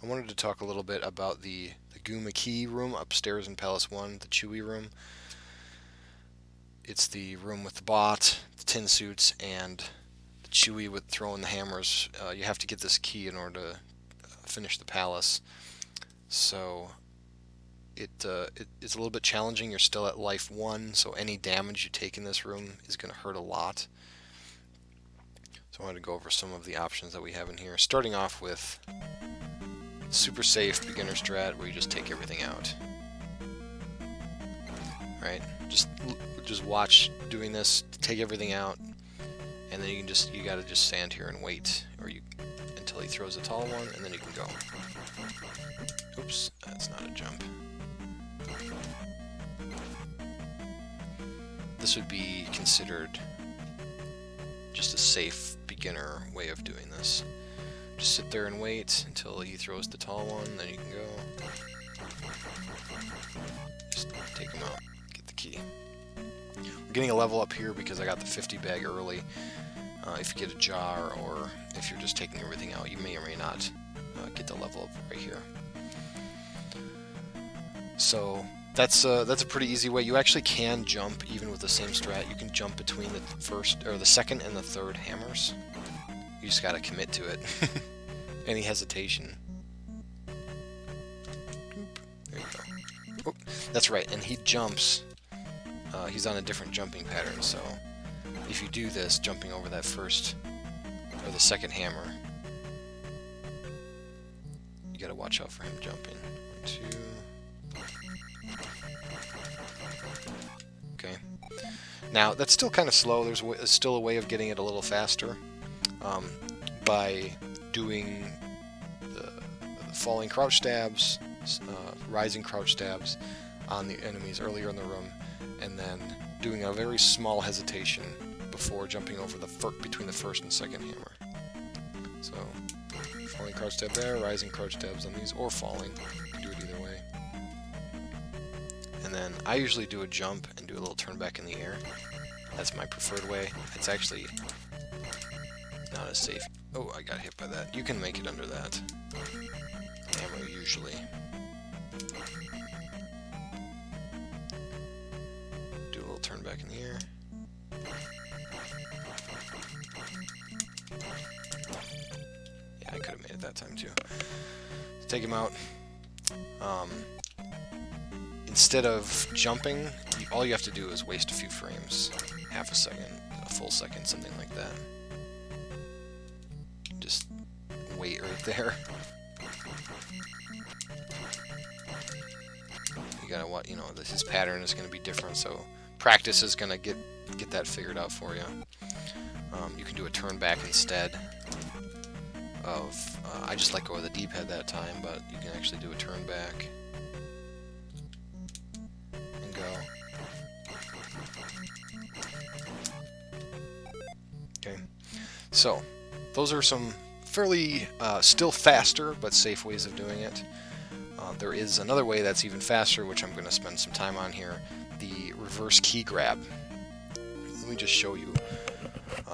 I wanted to talk a little bit about the Gooma key room upstairs in Palace 1, the Chewy room. It's the room with the bot, the tin suits, and the Chewy with throwing the hammers. You have to get this key in order to finish the palace. So it's a little bit challenging. You're still at life 1, so any damage you take in this room is going to hurt a lot. So I wanted to go over some of the options that we have in here, starting off with super safe beginner strat where you just take everything out. Right? Just watch doing this, take everything out, and then you gotta just stand here and wait, until he throws a tall one, and then you can go. Oops, that's not a jump. This would be considered just a safe beginner way of doing this. Just sit there and wait until he throws the tall one, then you can go. Just take him out, get the key. We're getting a level up here because I got the 50 bag early. If you get a jar or if you're just taking everything out, you may or may not get the level up right here. So that's a pretty easy way. You actually can jump even with the same strat. You can jump between the second and the third hammers. You just gotta commit to it. Any hesitation. There you go. Oh, that's right, and he jumps. He's on a different jumping pattern, so if you do this, jumping over that first or the second hammer, you gotta watch out for him jumping. 1, 2. Okay. Now that's still kind of slow. There's still a way of getting it a little faster by doing the falling crouch stabs, rising crouch stabs on the enemies earlier in the room, and then doing a very small hesitation before jumping over between the first and second hammer. So, falling crouch stab there, rising crouch stabs on these, or falling. You can do it either way. And then I usually do a jump and do a little turn back in the air. That's my preferred way. It's actually not as safe. Oh, I got hit by that. You can make it under that hammer usually. Do a little turn back in the air. Yeah, I could have made it that time too. So take him out. Instead of jumping, all you have to do is waste a few frames. Half a second, a full second, something like that. Just wait right there. You gotta watch, his pattern is gonna be different, so practice is gonna get that figured out for you. You can do a turn back instead of, I just let go of the D-pad that time, but you can actually do a turn back and go. Okay, so those are some fairly still faster but safe ways of doing it. There is another way that's even faster, which I'm going to spend some time on here, the reverse key grab. Let me just show you,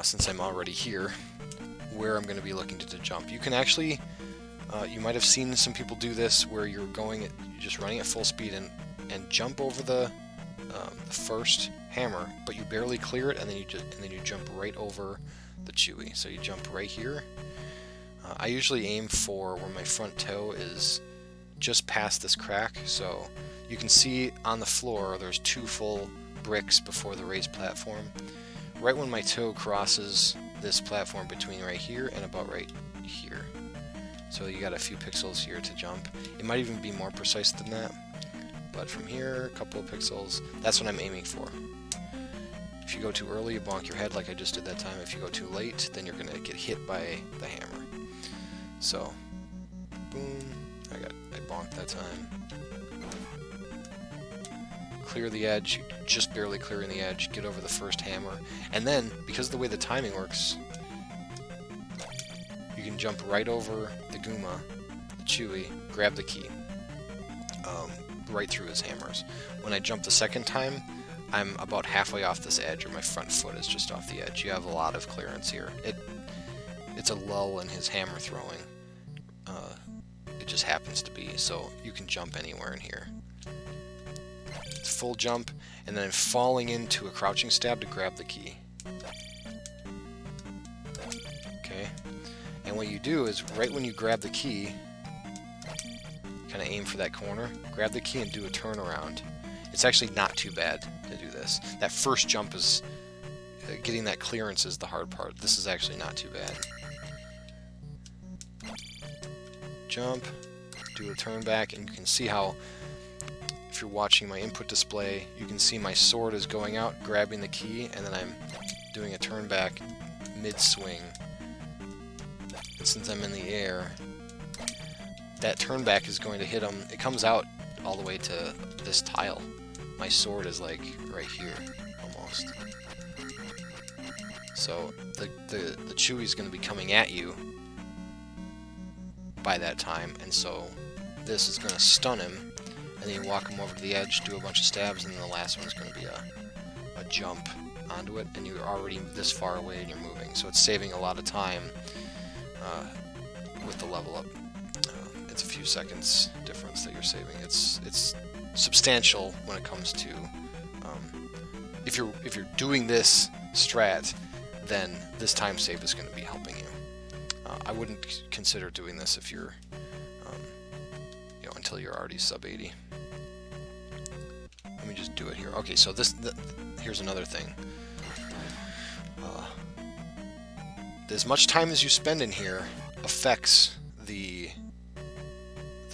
since I'm already here, where I'm going to be looking to jump. You can actually, you might have seen some people do this where you're just running at full speed and jump over the first hammer, but you barely clear it, and then you jump right over the Chewy. So you jump right here. I usually aim for where my front toe is just past this crack, so you can see on the floor there's 2 full bricks before the raised platform. Right when my toe crosses this platform between right here and about right here. So you got a few pixels here to jump. It might even be more precise than that, but from here, a couple of pixels, that's what I'm aiming for. If you go too early, you bonk your head like I just did that time. If you go too late, then you're going to get hit by the hammer. So, boom, I bonked that time. Clear the edge, just barely clearing the edge, get over the first hammer, and then, because of the way the timing works, you can jump right over the Gooma, the Chewy, grab the key, right through his hammers. When I jump the second time, I'm about halfway off this edge, or my front foot is just off the edge. You have a lot of clearance here. It's a lull in his hammer throwing. It just happens to be, so you can jump anywhere in here. It's full jump, and then falling into a crouching stab to grab the key. Okay, and what you do is right when you grab the key, kind of aim for that corner, grab the key and do a turnaround. It's actually not too bad to do this. That first jump is, getting that clearance is the hard part. This is actually not too bad. Jump, do a turn back, and you can see how, if you're watching my input display, you can see my sword is going out, grabbing the key, and then I'm doing a turn back mid-swing. And since I'm in the air, that turn back is going to hit him. It comes out all the way to this tile. My sword is like right here, almost. So the Chewie is going to be coming at you by that time, and so this is going to stun him, and then you walk him over to the edge, do a bunch of stabs, and then the last one is going to be a jump onto it, and you're already this far away and you're moving. So it's saving a lot of time with the level up. It's a few seconds difference that you're saving. It's substantial when it comes to if you're doing this strat, then this time save is going to be helping you. I wouldn't consider doing this if you're until you're already sub 80. Let me just do it here. Okay, so here's another thing. As much time as you spend in here affects the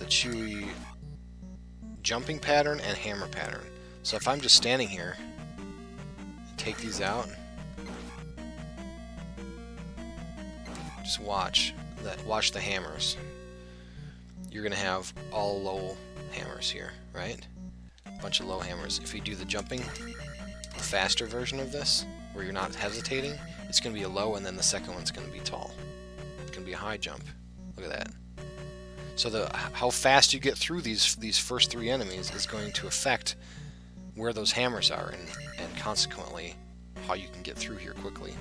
Chewie jumping pattern and hammer pattern. So if I'm just standing here and take these out, just watch the hammers. You're gonna have all low hammers here, right? A bunch of low hammers. If you do the jumping, the faster version of this, where you're not hesitating, it's gonna be a low, and then the second one's gonna be tall. It's gonna be a high jump. Look at that. So how fast you get through these first three enemies is going to affect where those hammers are, and consequently how you can get through here quickly.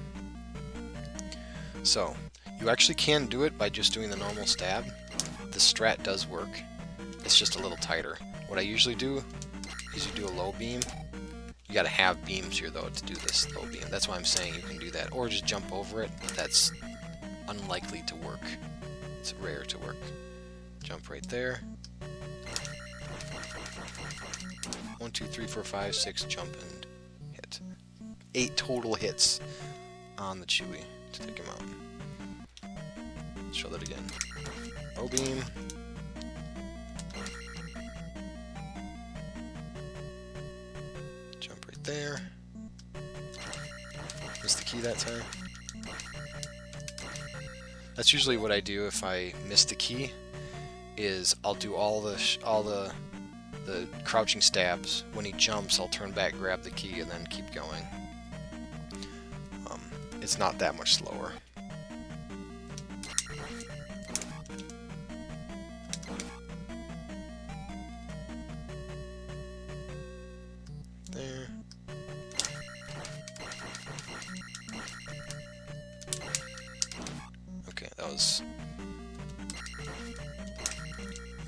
So you actually can do it by just doing the normal stab. The strat does work. It's just a little tighter. What I usually do is you do a low beam. You gotta have beams here though to do this low beam. That's why I'm saying you can do that. Or just jump over it, but that's unlikely to work. It's rare to work. Jump right there. 1, 2, 3, 4, 5, 6, jump and hit. 8 total hits on the Chewie to take him out. Let's show that again. Low beam. Jump right there. Missed the key that time. That's usually what I do if I miss the key. Is I'll do all the crouching stabs. When he jumps, I'll turn back, grab the key, and then keep going. It's not that much slower. There. Okay, that was...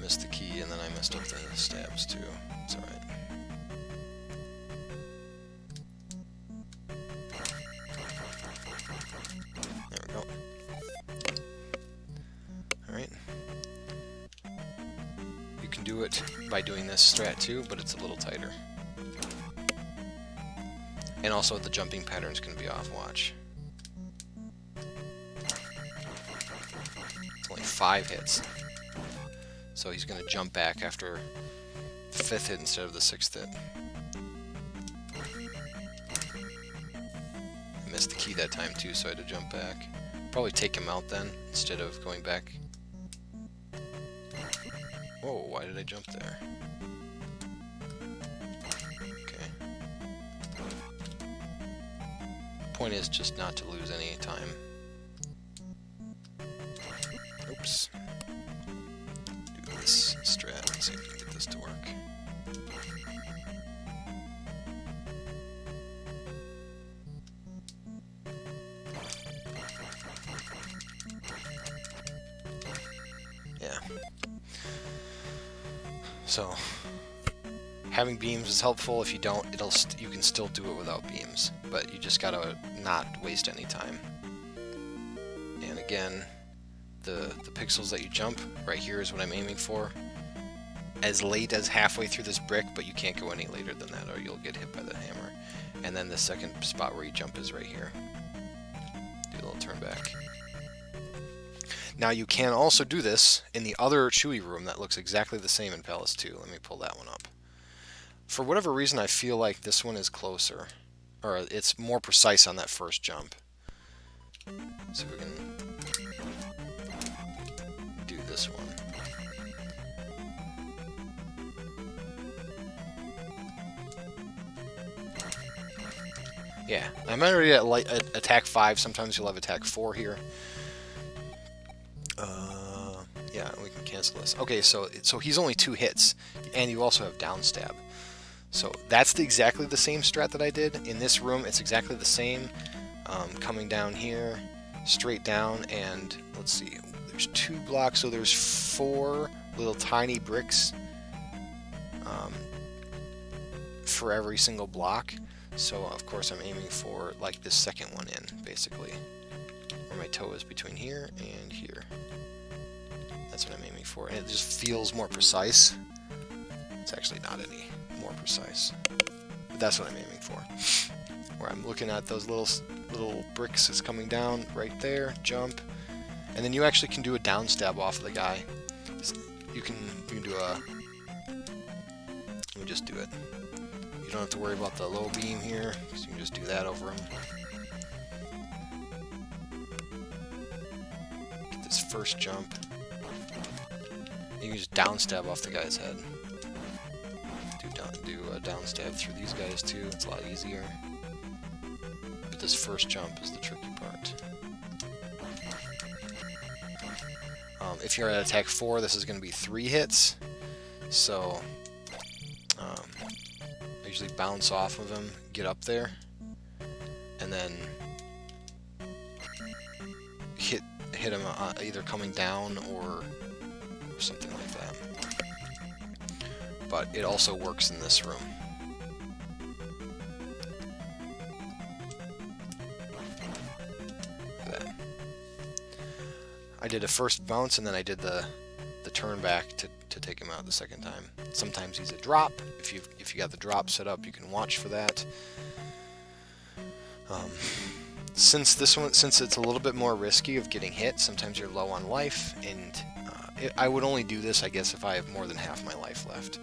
missed the key, and then I messed up the stabs too. It's alright. There we go. Alright. You can do it by doing this strat too, but it's a little tighter. And also the jumping pattern's going to be off, watch. It's only 5 hits. So he's going to jump back after the 5th hit instead of the 6th hit. I missed the key that time too, so I had to jump back. Probably take him out then, instead of going back. Whoa, why did I jump there? Okay. Point is just not to lose any time. Oops. This strat and see if we can get this to work. Yeah. So having beams is helpful. If you don't, you can still do it without beams, but you just gotta not waste any time. And again, the pixels that you jump right here is what I'm aiming for. As late as halfway through this brick, but you can't go any later than that or you'll get hit by the hammer. And then the second spot where you jump is right here. Do a little turn back. Now you can also do this in the other Chewy room that looks exactly the same in Palace 2. Let me pull that one up. For whatever reason, I feel like this one is closer, or it's more precise on that first jump. So we can do this one. Yeah, I'm already at attack 5. Sometimes you'll have attack 4 here. Yeah, we can cancel this. Okay, so he's only 2 hits, and you also have downstab. So that's exactly the same strat that I did. In this room, it's exactly the same. Coming down here, straight down, and let's see, there's 2 blocks, so there's 4 little tiny bricks for every single block. So of course I'm aiming for like this second one in, basically, where my toe is between here and here. That's what I'm aiming for, and it just feels more precise. It's actually not any more precise, but that's what I'm aiming for. Where I'm looking at those little bricks is coming down right there, jump, and then you actually can do a downstab off of the guy. You can do a. Let me just do it. You don't have to worry about the low beam here, because you can just do that over him. Get this first jump. You can just downstab off the guy's head. Do a downstab through these guys too. It's a lot easier. But this first jump is the tricky part. If you're at attack 4, this is going to be 3 hits. So I usually bounce off of him, get up there, and then hit him either coming down or something like that. But it also works in this room. Look at that. I did a first bounce and then I did the turn back to take him out the second time. Sometimes he's a drop. If you got the drop set up, you can watch for that. Since it's a little bit more risky of getting hit, sometimes you're low on life, and I would only do this, I guess, if I have more than half my life left.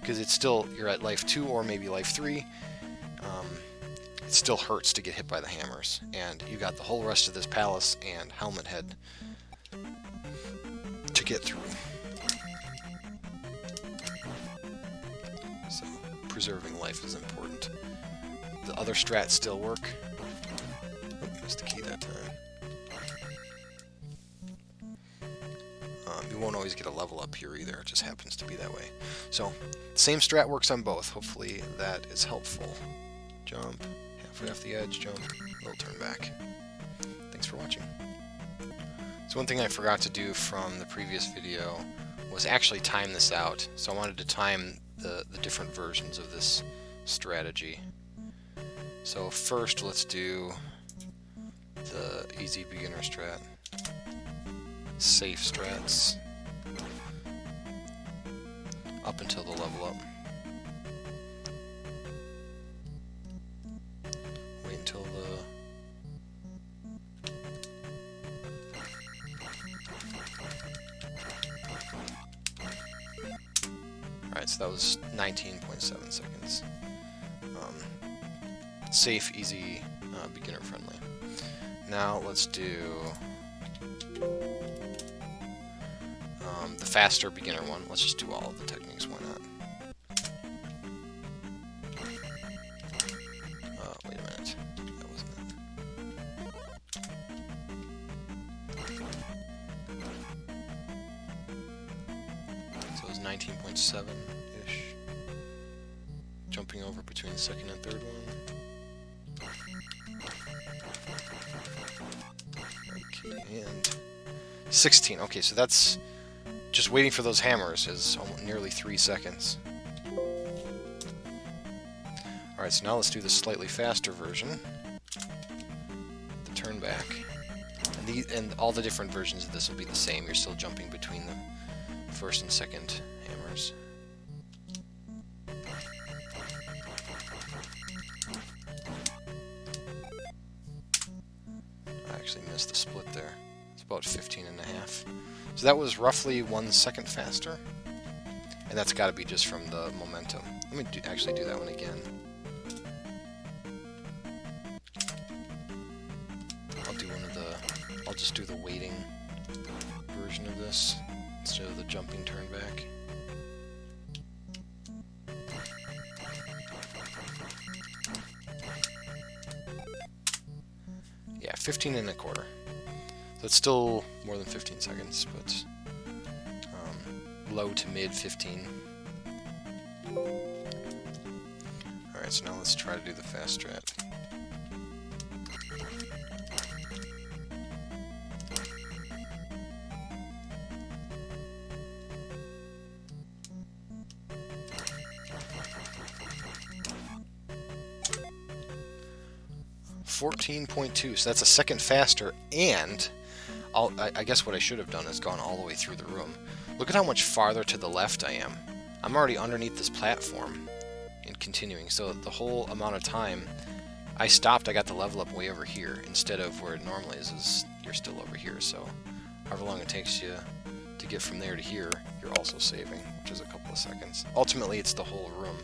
Because it's still, you're at life 2 or maybe life 3, it still hurts to get hit by the hammers. And you got the whole rest of this palace and helmet head to get through. So, preserving life is important. The other strats still work. Oh, missed the key that time. You won't always get a level up here either, it just happens to be that way. So, same strat works on both. Hopefully that is helpful. Jump, halfway off the edge, jump, little turn back. Thanks for watching. So one thing I forgot to do from the previous video was actually time this out. So I wanted to time the different versions of this strategy. So first let's do the easy beginner strat. Safe strats up until the level up. Wait until the alright, so that was 19.7 seconds. Safe, easy, beginner friendly. Now let's do the faster beginner one. Let's just do all of the techniques, why not? Wait a minute. That wasn't it. So it was 19.7-ish. Jumping over between the second and third one. Okay, and 16. Okay, so that's just waiting for those hammers is nearly 3 seconds. Alright, so now let's do the slightly faster version. The turn back. And all the different versions of this will be the same. You're still jumping between the first and second hammers. I actually missed the split there. It's about 15.5. So that was roughly 1 second faster. And that's got to be just from the momentum. Let me actually do that one again. I'll just do the waiting version of this instead of the jumping turn back. Yeah, 15.25. That's still more than 15 seconds, but low to mid 15. Alright, so now let's try to do the fast strat. .2, so that's a second faster, and I guess what I should have done is gone all the way through the room. Look at how much farther to the left I am. I'm already underneath this platform and continuing, so the whole amount of time I stopped, I got the level up way over here, instead of where it normally is you're still over here, so however long it takes you to get from there to here, you're also saving, which is a couple of seconds. Ultimately, it's the whole room.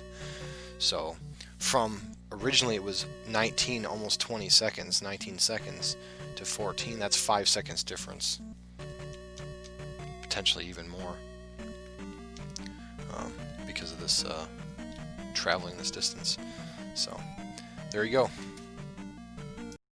So, from originally it was 19, almost 20 seconds, 19 seconds, to 14. That's 5 seconds difference. Potentially even more. Because of this traveling this distance. So, there you go.